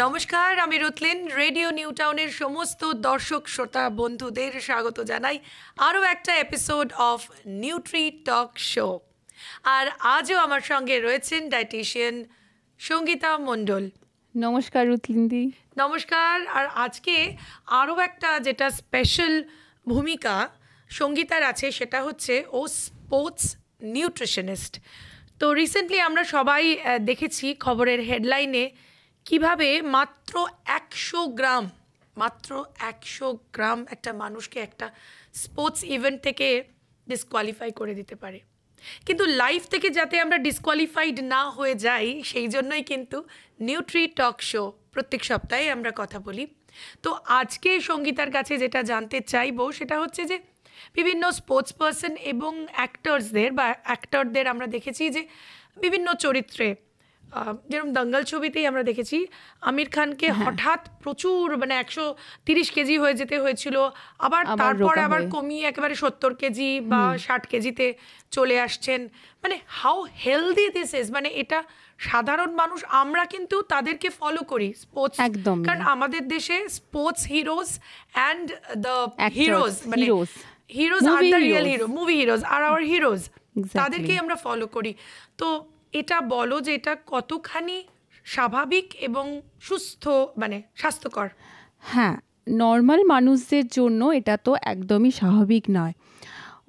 নমস্কার, আমি রুথলিন। Radio new টাউনের সমস্ত দর্শক শ্রোতা বন্ধুদের স্বাগত জানাই আরও একটা episode of nutri talk show. আর আজও আমার সঙ্গে রয়েছেন ডায়েটিশিয়ান সঙ্গীতা মণ্ডল। নমস্কার রুথলিনদি। নমস্কার। আর আজকে আরও একটা যেটা স্পেশাল ভূমিকা সঙ্গীতার আছে, সেটা হচ্ছে ও স্পোর্টস নিউট্রিশনিস্ট। তো রিসেন্টলি আমরা সবাই দেখেছি খবরের হেডলাইনে কিভাবে মাত্র 100 গ্রাম একটা মানুষকে একটা স্পোর্টস ইভেন্ট থেকে ডিসকোয়ালিফাই করে দিতে পারে। কিন্তু লাইফ থেকে যাতে আমরা ডিসকোয়ালিফাইড না হয়ে যাই, সেই জন্যই কিন্তু নিউট্রি টক শো প্রত্যেক সপ্তাহে আমরা কথা বলি। তো আজকে সঙ্গীতার কাছে যেটা জানতে চাইবো সেটা হচ্ছে যে বিভিন্ন স্পোর্টস পার্সন এবং অ্যাক্টরদের আমরা দেখেছি যে বিভিন্ন চরিত্রে, যেরকম দঙ্গল ছবিতেই আমরা দেখেছি আমির খানকে হঠাৎ প্রচুর 130 কেজি হয়ে যেতে হয়েছিল, আবার তারপরে আবার কমিয়ে একেবারে 70 কেজি বা 60 কেজিতে চলে আসছেন। হাউ হেলদি দিস ইজ, এটা সাধারণ মানুষ আমরা কিন্তু তাদেরকে ফলো করি স্পোর্টস, কারণ আমাদের দেশে sports heroes and the heroes heroes are the real hero, movie heroes R hour heroes, তাদেরকেই আমরা ফলো করি। তো এটা বলো যে এটা কতখানি স্বাভাবিক এবং সুস্থ, স্বাস্থ্যকর? হ্যাঁ, নর্মাল মানুষদের জন্য এটা তো একদমই স্বাভাবিক নয়।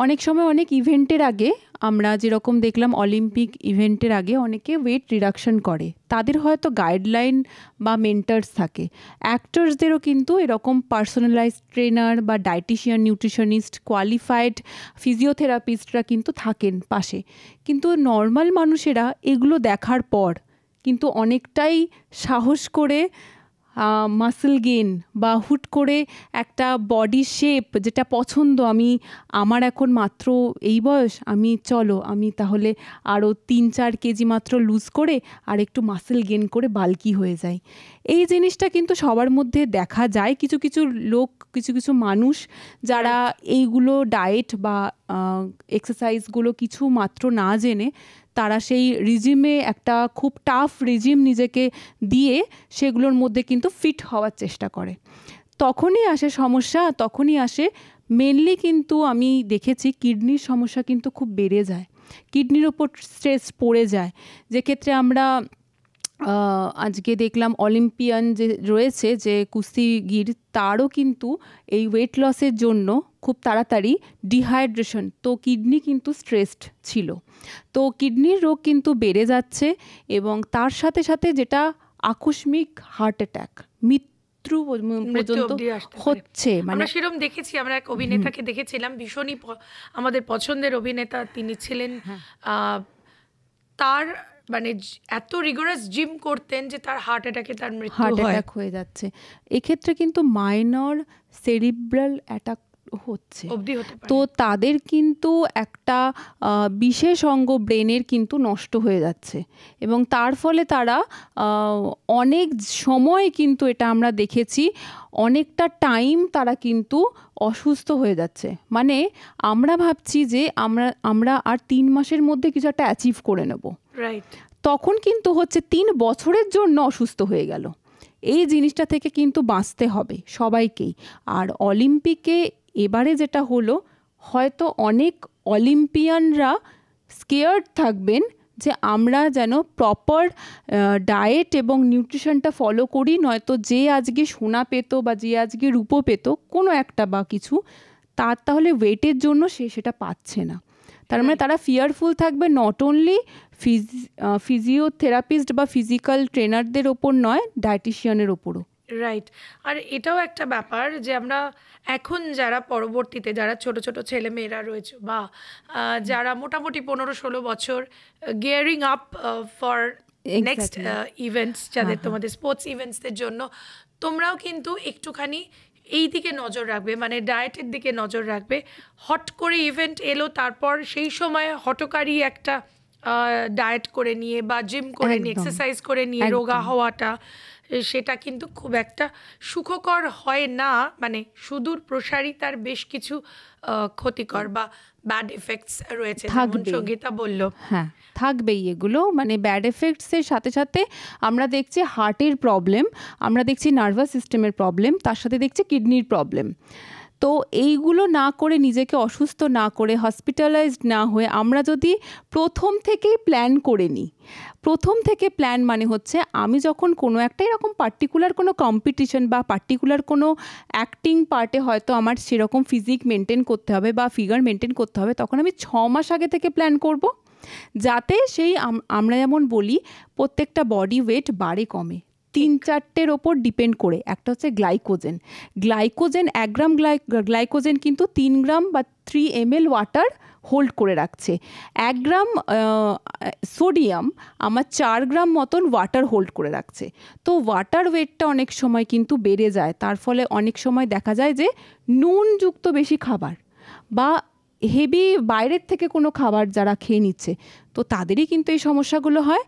অনেক সময় অনেক ইভেন্টের আগে আমরা যেরকম দেখলাম, অলিম্পিক ইভেন্টের আগে অনেকে ওয়েট রিডাকশন করে, তাদের হয়তো গাইডলাইন বা মেন্টার্স থাকে। অ্যাক্টার্সদেরও কিন্তু এরকম পার্সোনালাইজড ট্রেনার বা ডায়েটিশিয়ান, নিউট্রিশনিস্ট, কোয়ালিফাইড ফিজিওথেরাপিস্টরা কিন্তু থাকেন পাশে। কিন্তু নর্মাল মানুষেরা এগুলো দেখার পর কিন্তু অনেকটাই সাহস করে মাসল গেইন বা হুট করে একটা বডি শেপ যেটা পছন্দ, আমার এখন মাত্র এই বয়স, আমি তাহলে আরও 3-4 কেজি মাত্র লুজ করে আর একটু মাসল গেইন করে বাল্কি হয়ে যাই। এই জিনিসটা কিন্তু সবার মধ্যে দেখা যায়। কিছু কিছু লোক, কিছু মানুষ যারা এইগুলো ডায়েট বা এক্সারসাইজগুলো কিছু মাত্র না জেনে তারা সেই রিজিমে, একটা খুব টাফ রিজিম নিজেকে দিয়ে সেগুলোর মধ্যে কিন্তু ফিট হওয়ার চেষ্টা করে। তখনই আসে সমস্যা, তখনই আসে মেনলি কিন্তু আমি দেখেছি কিডনির সমস্যা কিন্তু খুব বেড়ে যায়, কিডনির ওপর স্ট্রেস পড়ে যায়। যে ক্ষেত্রে আমরা আজকে দেখলাম অলিম্পিয়ান যে রয়েছে, যে কুস্তিগির, তারও কিন্তু এই ওয়েট লসের জন্য খুব তাড়াতাড়ি ডিহাইড্রেশন, তো কিডনি কিন্তু স্ট্রেসড ছিল, তো কিডনির রোগ কিন্তু বেড়ে যাচ্ছে। এবং তার সাথে সাথে যেটা আকস্মিক হার্ট অ্যাটাক, মৃত্যু পর্যন্ত হচ্ছে। আমরা সেরকম দেখেছি, আমরা এক অভিনেতাকে দেখেছিলাম, ভীষণই আমাদের পছন্দের অভিনেতা তিনি ছিলেন। তার এত রিগোরাস জিম করতেন যে তার হার্ট অ্যাটাক হয়ে যাচ্ছে। এক্ষেত্রে কিন্তু মাইনর সেরিব্রাল অ্যাটাক হচ্ছে, তো তাদের কিন্তু একটা বিশেষ অঙ্গ ব্রেনের কিন্তু নষ্ট হয়ে যাচ্ছে এবং তার ফলে তারা অনেক সময় কিন্তু, এটা আমরা দেখেছি, অনেকটা টাইম তারা কিন্তু অসুস্থ হয়ে যাচ্ছে। আমরা ভাবছি যে আমরা আর 3 মাসের মধ্যে কিছু একটা অ্যাচিভ করে নেব, তখন কিন্তু হচ্ছে 3 বছরের জন্য অসুস্থ হয়ে গেল। এই জিনিসটা থেকে কিন্তু বাঁচতে হবে সবাইকেই। আর অলিম্পিকে এবারে যেটা হলো, হয়তো অনেক অলিম্পিয়ানরা স্কেয়ার্ড থাকবেন যে আমরা যেন প্রপার ডায়েট এবং নিউট্রিশনটা ফলো করি, নয়তো যে আজকে সোনা পেত বা যে আজকে রূপো পেত কোনো একটা বা কিছু, তাহলে ওয়েটের জন্য সেটা পাচ্ছে না। তার তারা ফিয়ারফুল থাকবে, নট অনলি ফিজিওথেরাপিস্ট বা ফিজিক্যাল ট্রেনারদের ওপর নয়, ডায়েটিশিয়ানের ওপরও। রাইট। আর এটাও একটা ব্যাপার যে আমরা এখন যারা পরবর্তীতে যারা ছোট ছোট ছেলে মেয়েরা রয়েছে বা যারা মোটামুটি 15-16 বছর gearing up for next events, যাদের তোমাদের স্পোর্টস ইভেন্টসদের জন্য, তোমরাও কিন্তু একটুখানি এই দিকে নজর রাখবে, ডায়েটের দিকে নজর রাখবে। হট করে ইভেন্ট এলো, তারপর সেই সময় হটকারী একটা ডায়েট করে নিয়ে বা জিম করে নিয়ে একদম, এক্সারসাইজ করে নিয়ে রোগা একদম। হওয়াটা সেটা কিন্তু খুব একটা সুখকর হয় না, মানে সুদূর প্রসারী তার বেশ কিছু ক্ষতিকর বা ব্যাড এফেক্টস রয়েছে, যেমন থাকবেই। সঙ্গীতা বলল। হ্যাঁ, থাকবেই এগুলো, মানে ব্যাড এফেক্টসের সাথে সাথে আমরা দেখছি হার্টের প্রবলেম, আমরা দেখছি নার্ভাস সিস্টেমের প্রবলেম, তার সাথে দেখছি কিডনির প্রবলেম। তো এইগুলো না করে, নিজেকে অসুস্থ না করে, হসপিটালাইজড না হয়ে আমরা যদি প্রথম থেকেই প্ল্যান করে নিই, প্রথম থেকে প্ল্যান মানে হচ্ছে আমি যখন কোনো একটা এরকম পার্টিকুলার কোনো কম্পিটিশন বা পার্টিকুলার কোনো অ্যাক্টিং পার্টে হয়তো আমার সেরকম ফিজিক মেনটেন করতে হবে বা ফিগার মেনটেন করতে হবে, তখন আমি 6 মাস আগে থেকে প্ল্যান করব, যাতে সেই আমরা যেমন বলি প্রত্যেকটা বডি ওয়েট বাড়ে কমে 3-4টের ওপর ডিপেন্ড করে। একটা হচ্ছে গ্লাইকোজেন, 1 গ্রাম গ্লাইকোজেন কিন্তু 3 গ্রাম বা 3 ml ওয়াটার হোল্ড করে রাখছে। 1 গ্রাম সোডিয়াম আমার 4 গ্রাম মতন ওয়াটার হোল্ড করে রাখছে। তো ওয়াটার ওয়েটটা অনেক সময় কিন্তু বেড়ে যায়, তার ফলে অনেক সময় দেখা যায় যে নুনযুক্ত বেশি খাবার বা হেভি বাইরের থেকে কোনো খাবার যারা খেয়ে নিচ্ছে, তো তাদেরই কিন্তু এই সমস্যাগুলো হয়।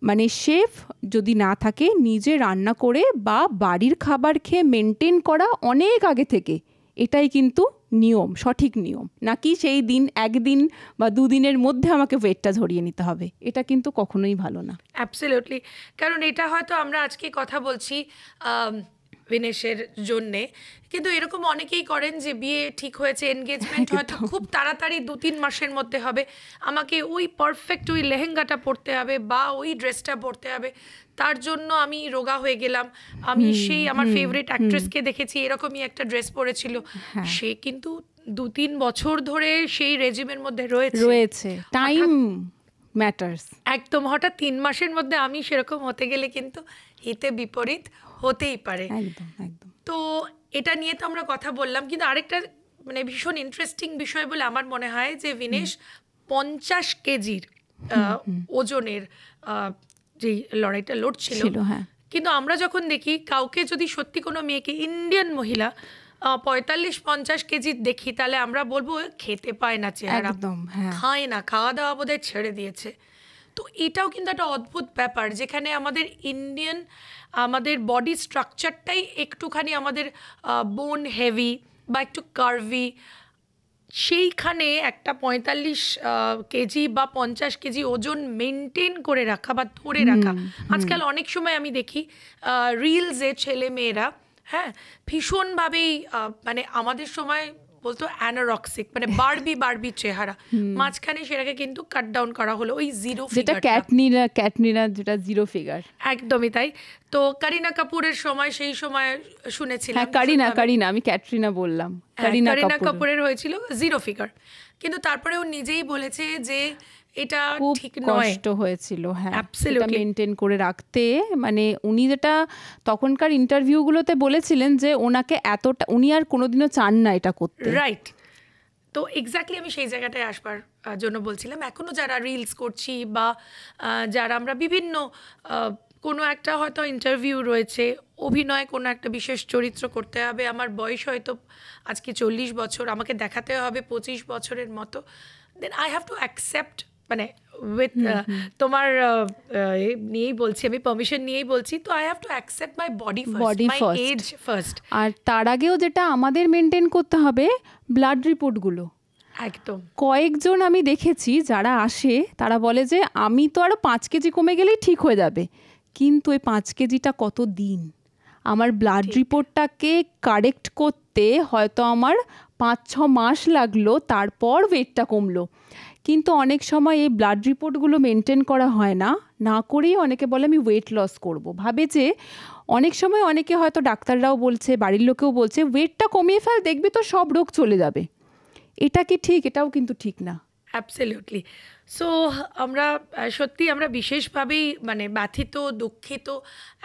মানে শেফ যদি না থাকে, নিজে রান্না করে বা বাড়ির খাবার খেয়ে মেনটেন করা অনেক আগে থেকে, এটাই কিন্তু নিয়ম, সঠিক নিয়ম, নাকি সেই দিন একদিন বা 2 দিনের মধ্যে আমাকে ওয়েটটা ঝরিয়ে নিতে হবে, এটা কিন্তু কখনোই ভালো না। অ্যাবসলিউটলি, কারণ এটা হয়তো আমরা আজকে কথা বলছি বিনেশের জন্যে, কিন্তু এরকম অনেকেই করেন যে বিয়ে ঠিক হয়েছে, এনগেজমেন্ট হয়তো খুব তাড়াতাড়ি 2-3 মাসের মধ্যে হবে, আমাকে ওই পারফেক্ট ওই লেহেঙ্গাটা পরতে হবে বা ওই ড্রেসটা পরতে হবে, তার জন্য আমি রোগা হয়ে গেলাম। আমি সেই আমার ফেভারিট অ্যাক্ট্রেসকে দেখেছি এরকমই একটা ড্রেস পরেছিল, সে কিন্তু 2-3 বছর ধরে সেই রেজিমের মধ্যে রয়েছে। Time matters. একদম, হঠাৎ 3 মাসের মধ্যে আমি সেরকম হতে গেলে কিন্তু হিতে বিপরীত হতেই পারে। একদম একদম। তো এটা নিয়ে তো আমরা কথা বললাম, কিন্তু আরেকটা মানে ভীষণ ইন্টারেস্টিং বিষয় বলে আমার মনে হয় যে বিনেশ 50 কেজির ওজনের যে লড়াইটা লড়ছিল, কিন্তু আমরা যখন দেখি কাউকে, যদি সত্যি কোনো মেয়েকে, ইন্ডিয়ান মহিলা 45-50 কেজির দেখি, তাহলে আমরা বলবো খেতে পায় না, চেহারা খায় না, খাওয়া দাওয়া বোধহয় ছেড়ে দিয়েছে। তো এটাও কিন্তু একটা অদ্ভুত ব্যাপার, যেখানে আমাদের ইন্ডিয়ান আমাদের বডি স্ট্রাকচারটাই একটুখানি আমাদের বোন হেভি বা একটু কার্ভি, সেইখানে একটা 45 কেজি বা 50 কেজি ওজন মেনটেন করে রাখা বা ধরে রাখা। আজকাল অনেক সময় আমি দেখি রিলসে ছেলে মেয়েরা ভীষণভাবেই মানে আমাদের সময় বলতো অ্যানোরক্সিক, মানে বারবি চেহারা, মাঝখানে সেটাকে কিন্তু কাট ডাউন করা হলো ওই জিরো ফিগার, ক্যাটরিনা যেটা জিরো ফিগার, একদমই তাই। তো করিনা কাপুরের সময়, সেই সময় শুনেছিলাম, কারিনা আমি ক্যাটরিনা বললাম, করিনা কাপুরের হয়েছিল জিরো ফিগার, কিন্তু তারপরে ও নিজেই বলেছে যে এটা ঠিক নয়, কষ্ট হয়েছিল এটা মেনটেন করে রাখতে। মানে উনি যেটা তখনকার ইন্টারভিউগুলোতে বলেছিলেন যে ওনাকে এতটা, উনি আর কোনোদিনও চান না এটা করতে। রাইট। তো এক্স্যাক্টলি আমি সেই জায়গাটায় আসবার জন্য বলছিলাম, এখনও যারা রিলস করছি বা যারা আমরা বিভিন্ন কোনো একটা হয়তো ইন্টারভিউ রয়েছে, অভিনয় কোনো একটা বিশেষ চরিত্র করতে হবে, আমার বয়স হয়তো আজকে 40 বছর, আমাকে দেখাতে হবে 25 বছরের মতো, then I have to accept, মানে উইথ তোমার নিয়েই বলছি, আমি পারমিশন নিয়েই বলছি, তো I have to accept my body first, my age first. আর তার আগেও যেটা আমাদের মেনটেন করতে হবে, ব্লাড রিপোর্টগুলো। একদম, কয়েকজন আমি দেখেছি যারা আসে, তারা বলে যে আমি তো আরও 5 কেজি কমে গেলেই ঠিক হয়ে যাবে, কিন্তু ওই 5 কেজিটা কত দিন, আমার ব্লাড রিপোর্টটাকে কারেক্ট করতে হয়তো আমার 5-6 মাস লাগলো, তারপর ওয়েটটা কমলো। কিন্তু অনেক সময় এই ব্লাড রিপোর্টগুলো মেনটেন করা হয় না, না করেই অনেকে বলে আমি ওয়েট লস করব, ভাবে যে অনেক সময় অনেকে হয়তো ডাক্তাররাও বলছে, বাড়ির লোকেও বলছে ওয়েটটা কমিয়ে ফেল, দেখবি তো সব রোগ চলে যাবে। এটা কি ঠিক? এটাও কিন্তু ঠিক না। অ্যাবসলিউটলি। সো আমরা সত্যি আমরা বিশেষভাবেই মানে ব্যথিত, দুঃখিত,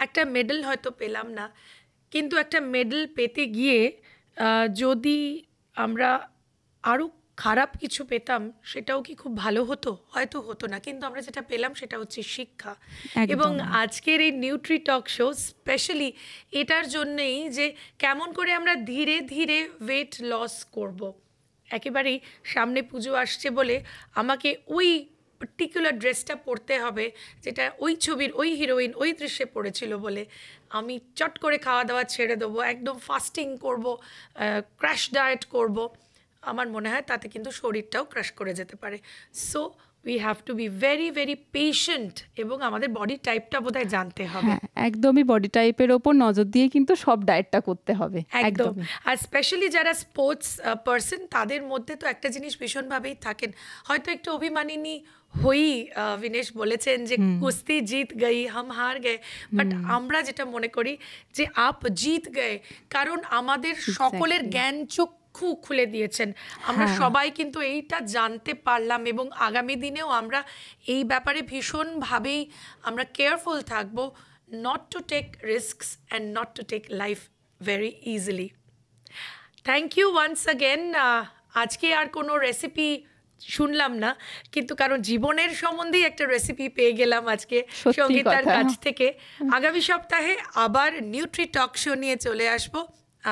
একটা মেডেল হয়তো পেলাম না, কিন্তু একটা মেডেল পেতে গিয়ে যদি আমরা আরও খারাপ কিছু পেতাম, সেটাও কি খুব ভালো হতো? হয়তো হতো না, কিন্তু আমরা যেটা পেলাম সেটা হচ্ছে শিক্ষা। এবং আজকের এই নিউট্রি টক শো স্পেশালি এটার জন্যেই, যে কেমন করে আমরা ধীরে ধীরে ওয়েট লস করব। একেবারেই সামনে পুজো আসছে বলে আমাকে ওই পার্টিকুলার ড্রেসটা পরতে হবে যেটা ওই ছবির ওই হিরোইন ওই দৃশ্যে পড়েছিল বলে আমি চট করে খাওয়া দাওয়া ছেড়ে দেবো, একদম ফাস্টিং করব, ক্র্যাশ ডায়েট করব, আমার মনে হয় তাতে কিন্তু শরীরটাও ক্র্যাশ করে যেতে পারে। So we have to be very very patient এবং আমাদের বডি টাইপটা বোধহয় জানতে হবে। একদমই বডি টাইপের ওপর নজর দিয়ে কিন্তু সব ডায়েটটা করতে হবে একদম। আর স্পেশালি যারা স্পোর্টস পার্সন তাদের মধ্যে তো একটা জিনিস ভীষণভাবেই থাকেন, হয়তো একটু অভিমানিনী হই, বিনেশ বলেছেন যে কুস্তি জিত গই হাম হার গে, বাট আমরা যেটা মনে করি যে আপ জিত গয়ে, কারণ আমাদের সকলের জ্ঞান চক্ষু খুলে দিয়েছেন, আমরা সবাই কিন্তু এইটা জানতে পারলাম এবং আগামী দিনেও আমরা এই ব্যাপারে ভীষণভাবেই আমরা কেয়ারফুল থাকবো, not to take risks and not to take life very easily. Thank you once again. আজকে আর কোনো রেসিপি শুনলাম না, কিন্তু কারণ জীবনের সম্বন্ধেই একটা রেসিপি পেয়ে গেলাম আজকে সঙ্গীতার কাছ থেকে। আগামী সপ্তাহে আবার নিউট্রি টক শো নিয়ে চলে আসব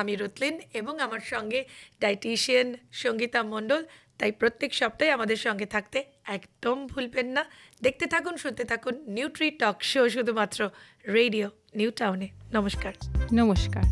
আমি রুতলিন এবং আমার সঙ্গে ডায়েটিশিয়ান সঙ্গীতা মণ্ডল। তাই প্রত্যেক সপ্তাহে আমাদের সঙ্গে থাকতে একদম ভুলবেন না। দেখতে থাকুন, শুনতে থাকুন নিউট্রি টক শো, শুধুমাত্র রেডিও নিউ টাউনে। নমস্কার। নমস্কার।